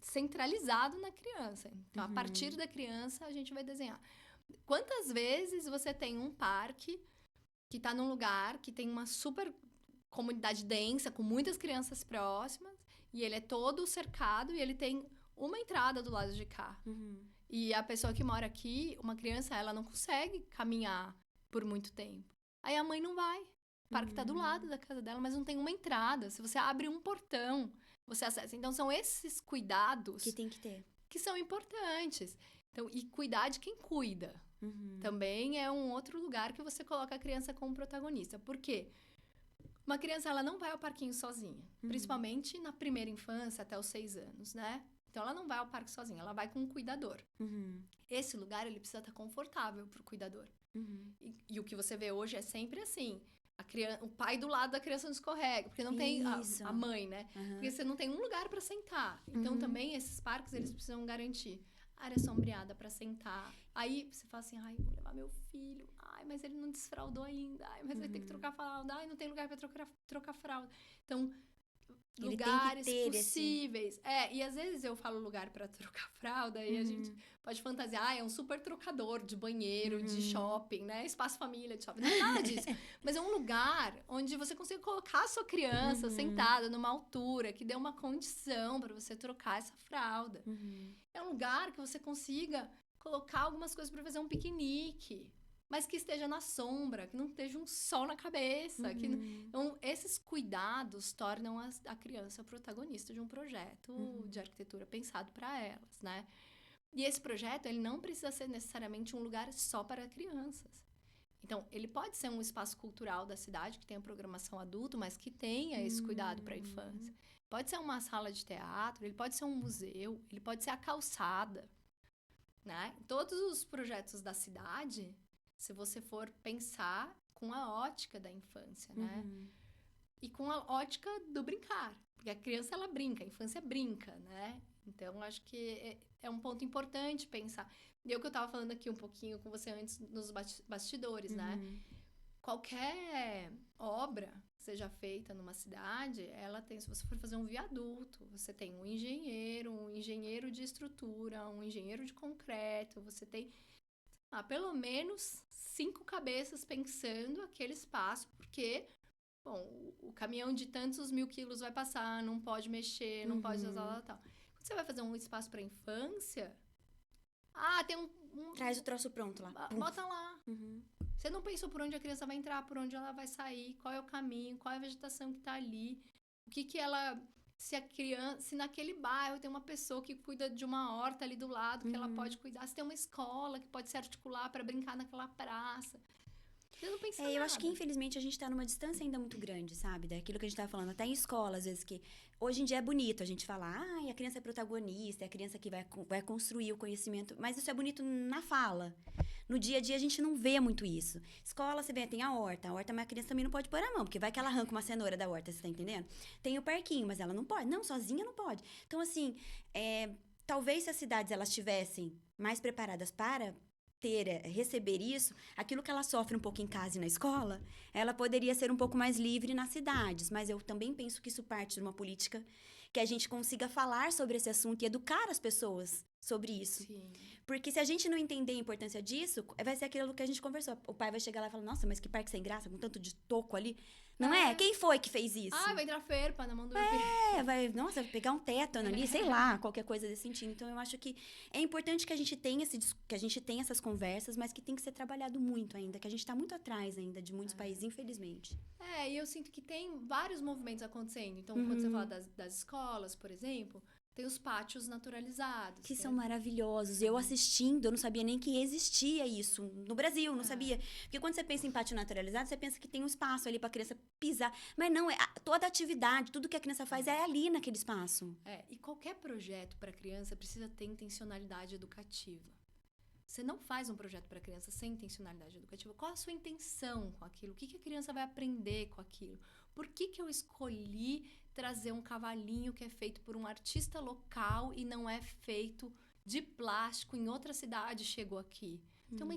centralizado na criança. Então, a partir da criança, a gente vai desenhar. Quantas vezes você tem um parque que está num lugar que tem uma super comunidade densa, com muitas crianças próximas, e ele é todo cercado, e ele tem uma entrada do lado de cá. E a pessoa que mora aqui, uma criança, ela não consegue caminhar por muito tempo. Aí a mãe não vai. O parque tá do lado da casa dela, mas não tem uma entrada. Se você abre um portão, você acessa. Então, são esses cuidados... Que tem que ter. Que são importantes. Então, e cuidar de quem cuida. Também é um outro lugar que você coloca a criança como protagonista. Por quê? Uma criança, ela não vai ao parquinho sozinha. Principalmente na primeira infância, até os 6 anos, né? Então, ela não vai ao parque sozinha. Ela vai com um cuidador. Esse lugar, ele precisa estar confortável pro cuidador. E o que você vê hoje é sempre assim. O pai do lado da criança não escorrega. Porque não tem a mãe, né? Porque você não tem um lugar para sentar. Então, também, esses parques, eles precisam garantir área sombreada para sentar. Aí, você fala assim, vou levar meu filho. Mas ele não desfraldou ainda. Mas vai ter que trocar fralda. Não tem lugar para trocar fralda. Então, ele lugares possíveis. E às vezes eu falo lugar para trocar fralda e a gente pode fantasiar, é um super trocador de banheiro, de shopping, né? Espaço família de shopping. Não é nada disso. Mas é um lugar onde você consiga colocar a sua criança sentada numa altura que dê uma condição para você trocar essa fralda. É um lugar que você consiga colocar algumas coisas para fazer um piquenique. Mas que esteja na sombra, que não esteja um sol na cabeça. Então, esses cuidados tornam a criança protagonista de um projeto de arquitetura pensado para elas, né? E esse projeto, ele não precisa ser necessariamente um lugar só para crianças. Então, ele pode ser um espaço cultural da cidade, que tenha programação adulto, mas que tenha esse cuidado para a infância. Pode ser uma sala de teatro, ele pode ser um museu, ele pode ser a calçada, né? Todos os projetos da cidade... Se você for pensar com a ótica da infância, né? E com a ótica do brincar. Porque a criança, ela brinca, a infância brinca, né? Então, acho que é um ponto importante pensar. E é o que eu estava falando aqui um pouquinho com você antes, nos bastidores, né? Qualquer obra que seja feita numa cidade, ela tem... Se você for fazer um viaduto, você tem um engenheiro de estrutura, um engenheiro de concreto, você tem... pelo menos 5 cabeças pensando aquele espaço, porque, o caminhão de tantos 1000 quilos vai passar, não pode mexer, não pode tal. Quando você vai fazer um espaço para infância, tem Traz o troço pronto lá. Bota lá. Você não pensou por onde a criança vai entrar, por onde ela vai sair, qual é o caminho, qual é a vegetação que tá ali, o que ela... Se naquele bairro tem uma pessoa que cuida de uma horta ali do lado, que ela pode cuidar. Se tem uma escola que pode se articular para brincar naquela praça. Você não pensa nada. Eu acho que, infelizmente, a gente tá numa distância ainda muito grande, sabe? Daquilo que a gente tava falando. Até em escola, às vezes, que... Hoje em dia é bonito a gente falar, a criança é protagonista, é a criança que vai construir o conhecimento. Mas isso é bonito na fala. No dia a dia, a gente não vê muito isso. Escola, você vê, tem a horta, mas a criança também não pode pôr a mão, porque vai que ela arranca uma cenoura da horta, você tá entendendo? Tem o parquinho, mas ela não pode. Não, sozinha não pode. Então, assim, talvez se as cidades, elas estivessem mais preparadas para receber isso, aquilo que ela sofre um pouco em casa e na escola, ela poderia ser um pouco mais livre nas cidades. Mas eu também penso que isso parte de uma política que a gente consiga falar sobre esse assunto e educar as pessoas sobre isso. Sim. Porque se a gente não entender a importância disso, vai ser aquilo que a gente conversou. O pai vai chegar lá e falar, nossa, mas que parque sem graça, com tanto de toco ali. Não é? Quem foi que fez isso? Vai entrar ferpa na mão do meu filho. Vai pegar um tétano ali, sei lá, qualquer coisa desse sentido. Então, eu acho que é importante que a gente tenha essas conversas, mas que tem que ser trabalhado muito ainda, que a gente tá muito atrás ainda de muitos países, infelizmente. E eu sinto que tem vários movimentos acontecendo. Então, quando você fala das escolas, por exemplo, tem os pátios naturalizados. Que são maravilhosos. Eu assistindo, eu não sabia nem que existia isso no Brasil, não sabia. Porque quando você pensa em pátio naturalizado, você pensa que tem um espaço ali pra criança pisar. Mas não, toda a atividade, tudo que a criança faz é ali naquele espaço. E qualquer projeto para criança precisa ter intencionalidade educativa. Você não faz um projeto para criança sem intencionalidade educativa. Qual a sua intenção com aquilo? O que a criança vai aprender com aquilo? Por que eu escolhi trazer um cavalinho que é feito por um artista local e não é feito de plástico em outra cidade, chegou aqui? Então, uma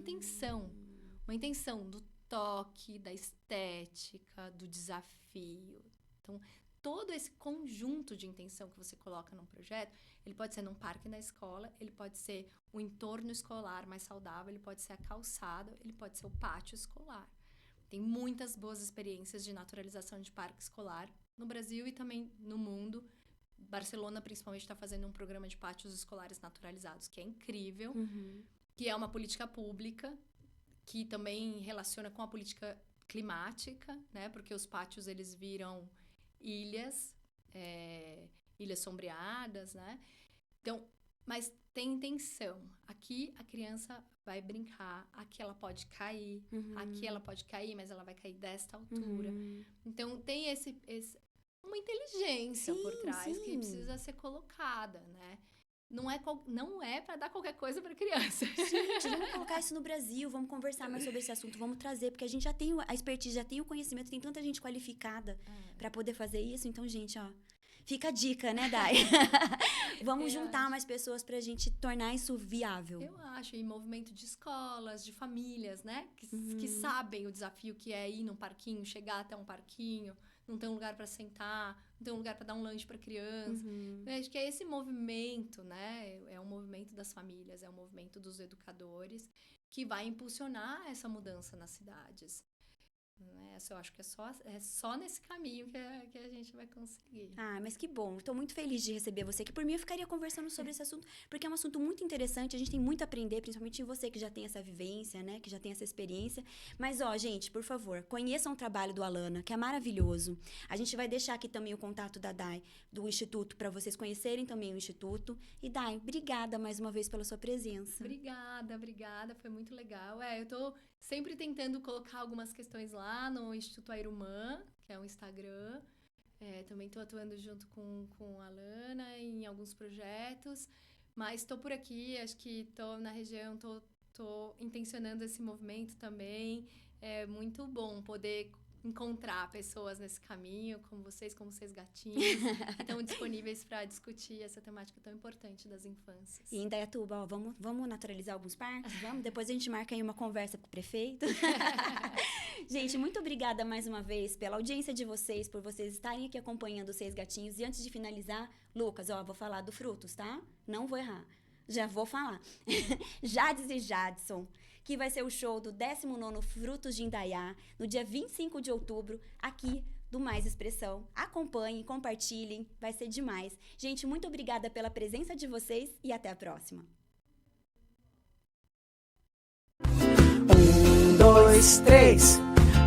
intenção do toque, da estética, do desafio. Então, todo esse conjunto de intenção que você coloca num projeto, ele pode ser num parque na escola, ele pode ser o entorno escolar mais saudável, ele pode ser a calçada, ele pode ser o pátio escolar. Tem muitas boas experiências de naturalização de parque escolar no Brasil e também no mundo. Barcelona, principalmente, está fazendo um programa de pátios escolares naturalizados, que é incrível, que é uma política pública, que também relaciona com a política climática, né? Porque os pátios, eles viram ilhas sombreadas, né? Então, mas tem intenção. Aqui a criança vai brincar, aqui ela pode cair, aqui ela pode cair, mas ela vai cair desta altura. Então, tem uma inteligência por trás que precisa ser colocada, né? Não é para dar qualquer coisa para criança. Gente, vamos colocar isso no Brasil, vamos conversar mais sobre esse assunto, vamos trazer, porque a gente já tem a expertise, já tem o conhecimento, tem tanta gente qualificada para poder fazer isso. Então, gente, fica a dica, né, Dai? Vamos juntar mais pessoas pra gente tornar isso viável. Eu acho, e movimento de escolas, de famílias, né? Que sabem o desafio que é ir num parquinho, chegar até um parquinho, não ter um lugar para sentar, não ter um lugar para dar um lanche para criança. Eu acho que é esse movimento, né? É um movimento das famílias, é um movimento dos educadores que vai impulsionar essa mudança nas cidades. Eu acho que é só nesse caminho que a gente vai conseguir. Mas que bom. Estou muito feliz de receber você, que por mim eu ficaria conversando sobre esse assunto, porque é um assunto muito interessante, a gente tem muito a aprender, principalmente em você que já tem essa vivência, né, que já tem essa experiência. Mas, gente, por favor, conheçam o trabalho do Alana, que é maravilhoso. A gente vai deixar aqui também o contato da Dai, do Instituto, para vocês conhecerem também o Instituto. E, Dai, obrigada mais uma vez pela sua presença. Obrigada, foi muito legal. Eu tô sempre tentando colocar algumas questões lá no Instituto Airumã, que é um Instagram. Também estou atuando junto com a Alana em alguns projetos. Mas estou por aqui, acho que estou na região, estou intencionando esse movimento também. É muito bom poder encontrar pessoas nesse caminho, como vocês gatinhos, que estão disponíveis para discutir essa temática tão importante das infâncias. E em Indaiatuba, vamos naturalizar alguns parques? Vamos? Depois a gente marca aí uma conversa com o prefeito. Gente, muito obrigada mais uma vez pela audiência de vocês, por vocês estarem aqui acompanhando os 6 Gatinhos. E antes de finalizar, Lucas, vou falar do Frutos, tá? Não vou errar. Já vou falar. Jades e Jadson, que vai ser o show do 19º Frutos de Indaiá, no dia 25 de outubro, aqui do Mais Expressão. Acompanhem, compartilhem, vai ser demais. Gente, muito obrigada pela presença de vocês e até a próxima. 1, 2, 3,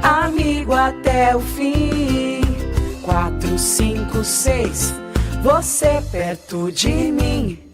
amigo até o fim. 4, 5, 6, você perto de mim.